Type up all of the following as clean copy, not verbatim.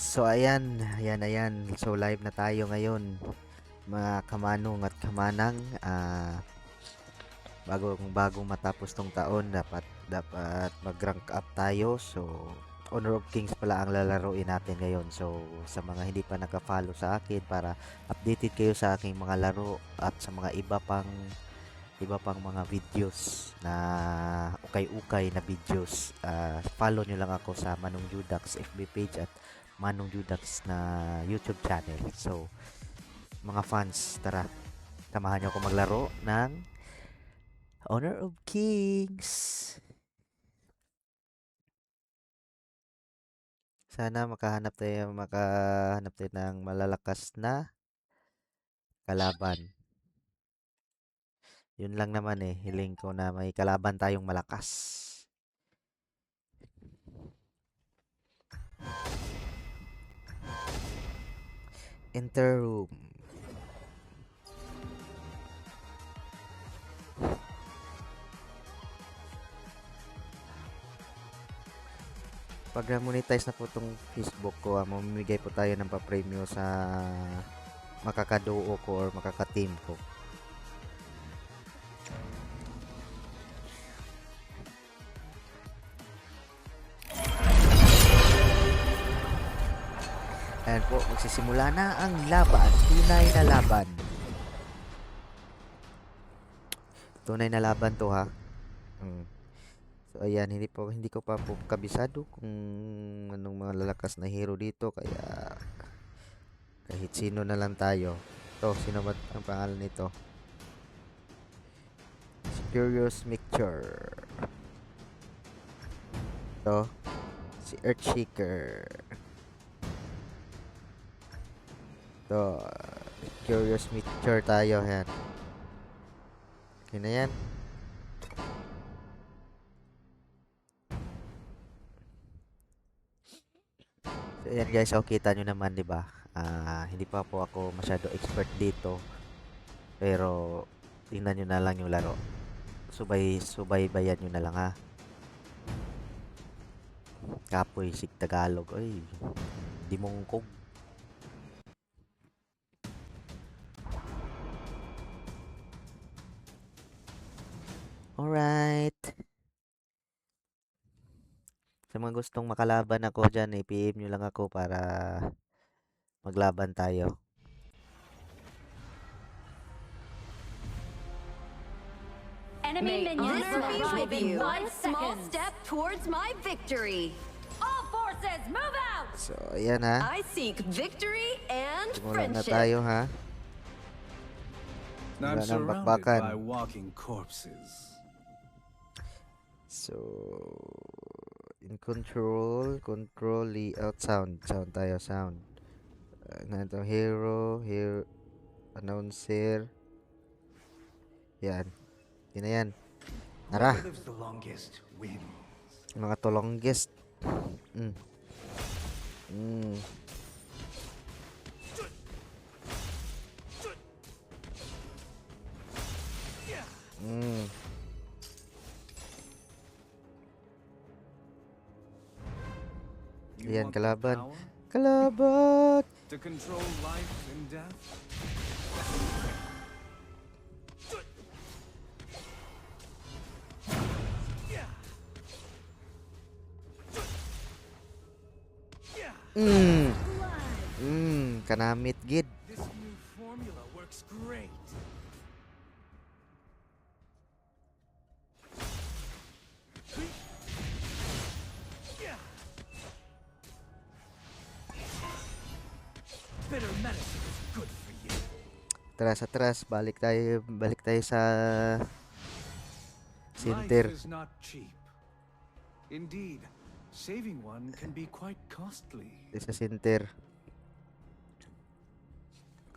So ayan. So live na tayo ngayon, mga kamanong at kamanang. Bagong matapos tong taon, dapat mag-rank up tayo. So Honor of Kings pala ang lalaruin natin ngayon. So sa mga hindi pa naka-follow sa akin, para updated kayo sa aking mga laro at sa mga iba pang mga videos na ukay-ukay na videos, follow nyo lang ako sa Manong Judax FB page at Manong Judax na YouTube channel. So mga fans, tara, samahan nyo ako maglaro ng Honor of Kings. Sana makahanap tayo ng malalakas na kalaban. Yun lang naman hiling ko na may kalaban tayong malakas. Enter room. Pag na-monetize na po itong Facebook ko, mamimigay po tayo ng pa-premyo sa makakaduo ko or makaka-team ko. Ayan po, magsisimula na ang laban. Tunay na laban. Tunay na laban to, ha. So ayan, hindi ko pa po kabisado kung anong mga lalakas na hero dito, kaya kahit sino na lang tayo. Sino ba ang pangalan nito? Curious Mixture. Si Earthshaker. Curious Mixture tayo, yan. Okay na yan. So ayan guys, kita nyo naman, di ba? Hindi pa po ako masyado expert dito, pero tingnan nyo na lang yung laro. Subaybayan nyo na lang, ha. Kapoy sig Tagalog, ay di mongkog. Alright. Sa mga gustong makalaban ako dyan, PM nyo lang ako para maglaban tayo. Enemy minions within 1 small step towards my victory. All forces move out. So ayan, ha. I seek victory and Simulan na friendship. tayo, ha. I'm Wala nang surrounded bakbakan. by walking corpses. So in control layout, sound tayo, sound. Ganitong hero, announcer. Yan. Yun na yan. Tara. Whoever lives the longest wins. Mga to longest. You Ayan, want the kalaban. power Kalaban! to control life and death? Kanamit gid. This new formula works great. Bitter medicine is good for you. Atras, balik tayo sa center. Life is not cheap. Indeed, saving one can be quite costly. Sa center.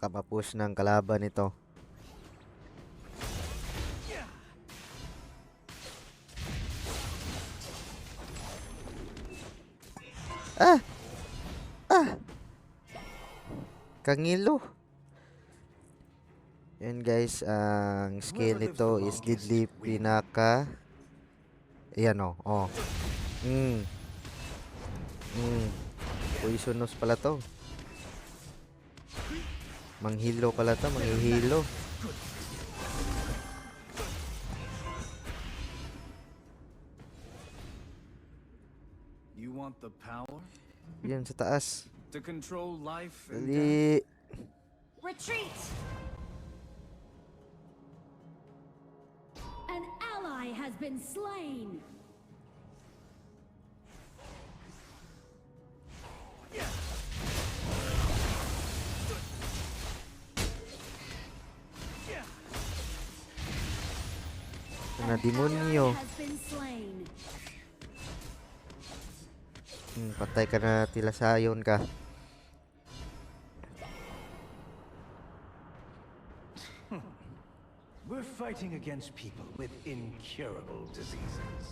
Kapapus ng kalaban ito. Kangilo. Yan guys, ang skill nito is deadly pinaka. Ayan, oh. Poisonous pala to. Manghilo pala to, manghihilo. You want the power Yan sa taas. to control life and death? Dali. Retreat! An ally has been slain. Na demonyo. Has been slain. Patay ka na, tilasayon ka. We're fighting against people with incurable diseases.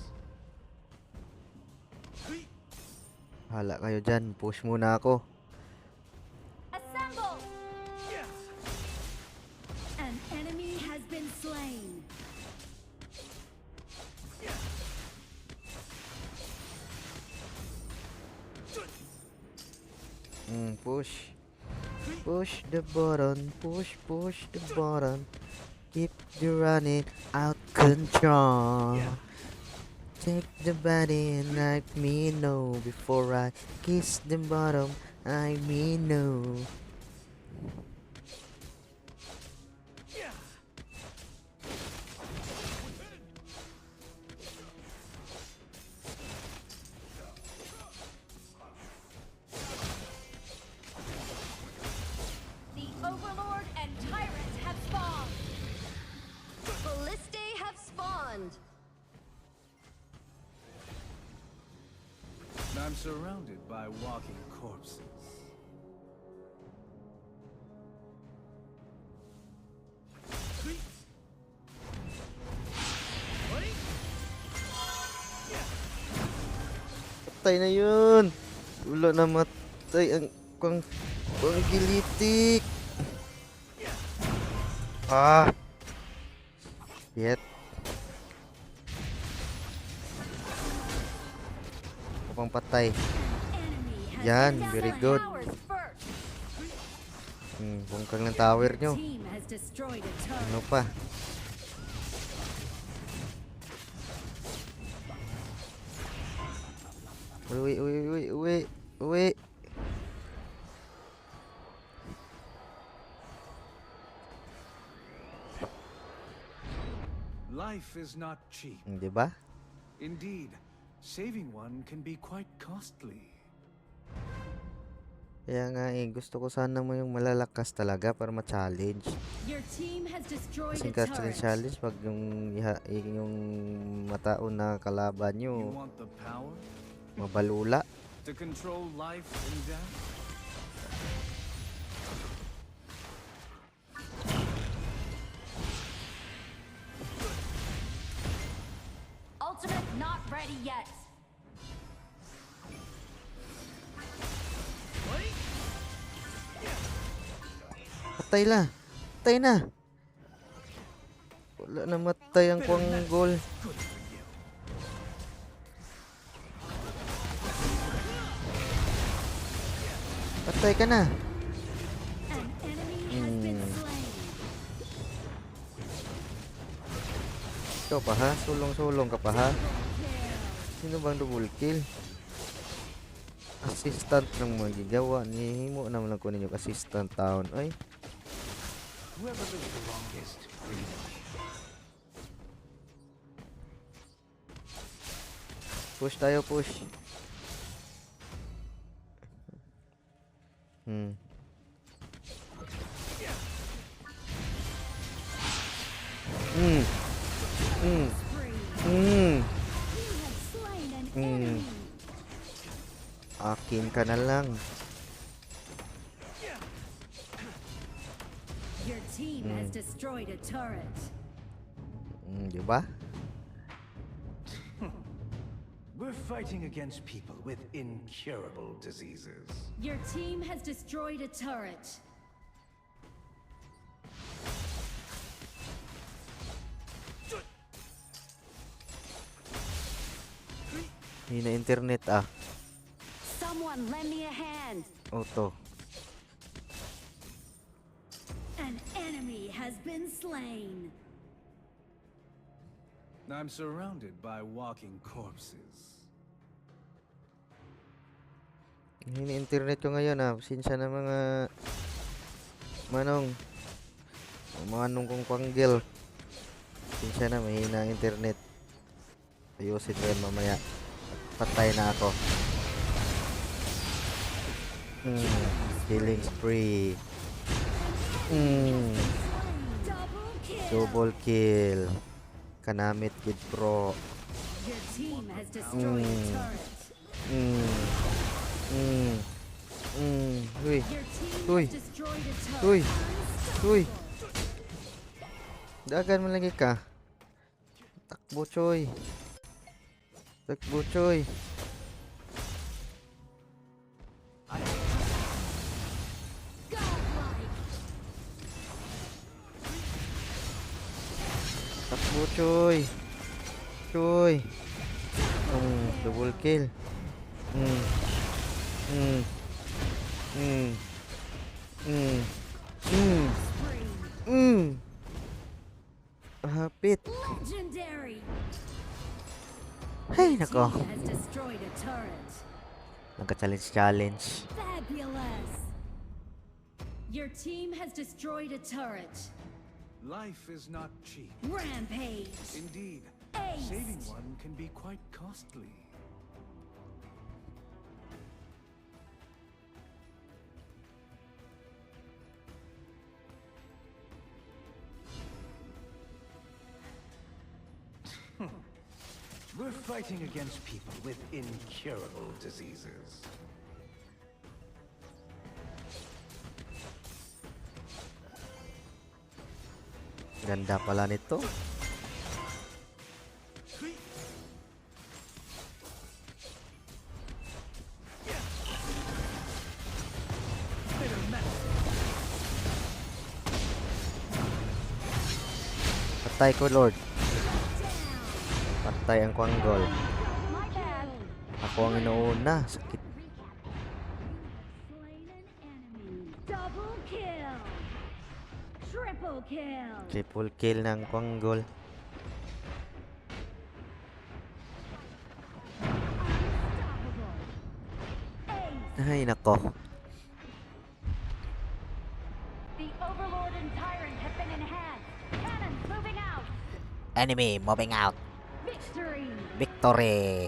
Hala kayo dyan. Push muna ako. Assemble! An enemy has been slain. Push. Push the button. Push the button. Keep you running out control. Take the body and let me know before I kiss the bottom. I mean no. The Overlord and Tyrant have spawned. Ballistae have spawned. I'm surrounded by walking corpses. Patay na yun. Wala na matay ang pang gilitik. Yet. Pang patay. Enemy has Yan, been very slain. good. Towers first. Bungkang ng tower nyo. Team has destroyed a turret. Ano pa? Uwi. Life is not cheap. Di ba? Indeed, saving one can be quite costly. Kaya nga gusto ko sana mo yung malalakas talaga para ma-challenge. Your team has destroyed Kasi a kasi turret. challenge pag yung mataon na kalaban You nyo want the power mabalula. to control life and death? Ultimate not ready yet. Patay na. Patay na. Wala na matay ang Quanggol. Patay ka na. An enemy has been slain. Ikaw pa ha? Sulong-sulong ka pa ha? Sino bang double kill? Assistant ng magigawa. Nihimo naman lang ko ninyo assistant taon. Ay, Whoever lives the longest wins. push tayo, push. Spree. Hmm. You have slain an Mm. enemy. Akin ka na lang. Your team has destroyed a turret. Di ba? We're fighting against people with incurable diseases. Your team has destroyed a turret. Hindi na internet ah. Someone Someone lend me a hand. Auto. An enemy has been slain. I'm surrounded by walking corpses. Hini internet ko ngayon Pasensya na mga manong. Mga anong kong kwanggil. Pasensya na, mahina ang internet. Ayusin ko yan mamaya. Patay na ako. Killing spree. Double kill. Kanamit Kid Pro. Your team has destroyed a turret. Uy. Your team Uy. has destroyed a turret. Uy. Uy. Unstoppable. Dagan mo lagi ka. Takbo choy. Takbo choy. Godlike. Takbo choy. Choy. Double kill. Spree. Hapit. Legendary. Hay nako. Team has destroyed a turret. Nagka-challenge. Fabulous. Your team has destroyed a turret. Life is not cheap. Rampage. Indeed, Ace. saving one can be quite costly. We're fighting against people with incurable diseases. Ganda pala nito. Patay ko, Lord. Patay ang kwanggol. My bad. Ako ang inuuna. Sakit. Slain an enemy. Double kill. Triple kill. Triple kill ng kwanggol. Unstoppable. Ace. Ay, nako. The Overlord and Tyrant have been enhanced. Cannons moving out. Enemy moving out. Victory. Victory.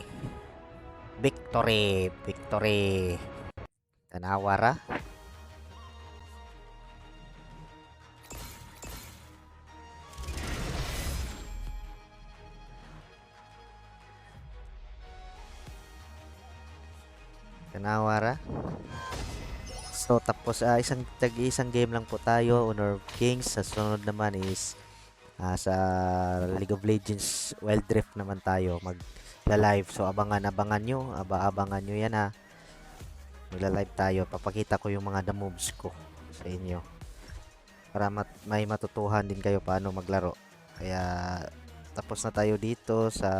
Victory. Victory. Tanawara. Tanawara. So tapos isang game lang po tayo, Honor of Kings. Sa sunod naman is sa League of Legends Wild Rift naman tayo magla-live. So abangan nyo yan ha. Magla-live tayo. Papakita ko yung mga moves ko sa inyo. Para may matutuhan din kayo paano maglaro. Kaya tapos na tayo dito sa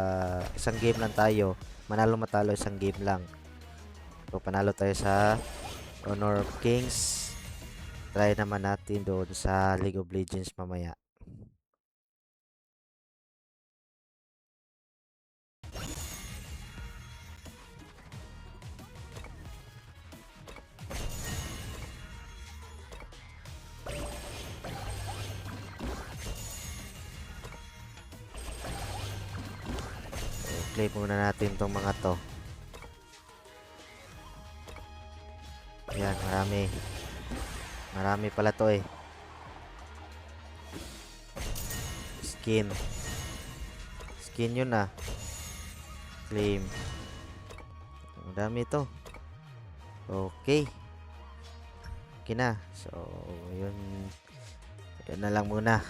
isang game lang tayo. Manalo matalo isang game lang. So panalo tayo sa Honor of Kings. Try naman natin doon sa League of Legends mamaya. Play muna natin tong mga to. Ayan, marami pala to skin yun claim, madami to. Okay na, so yun na lang muna.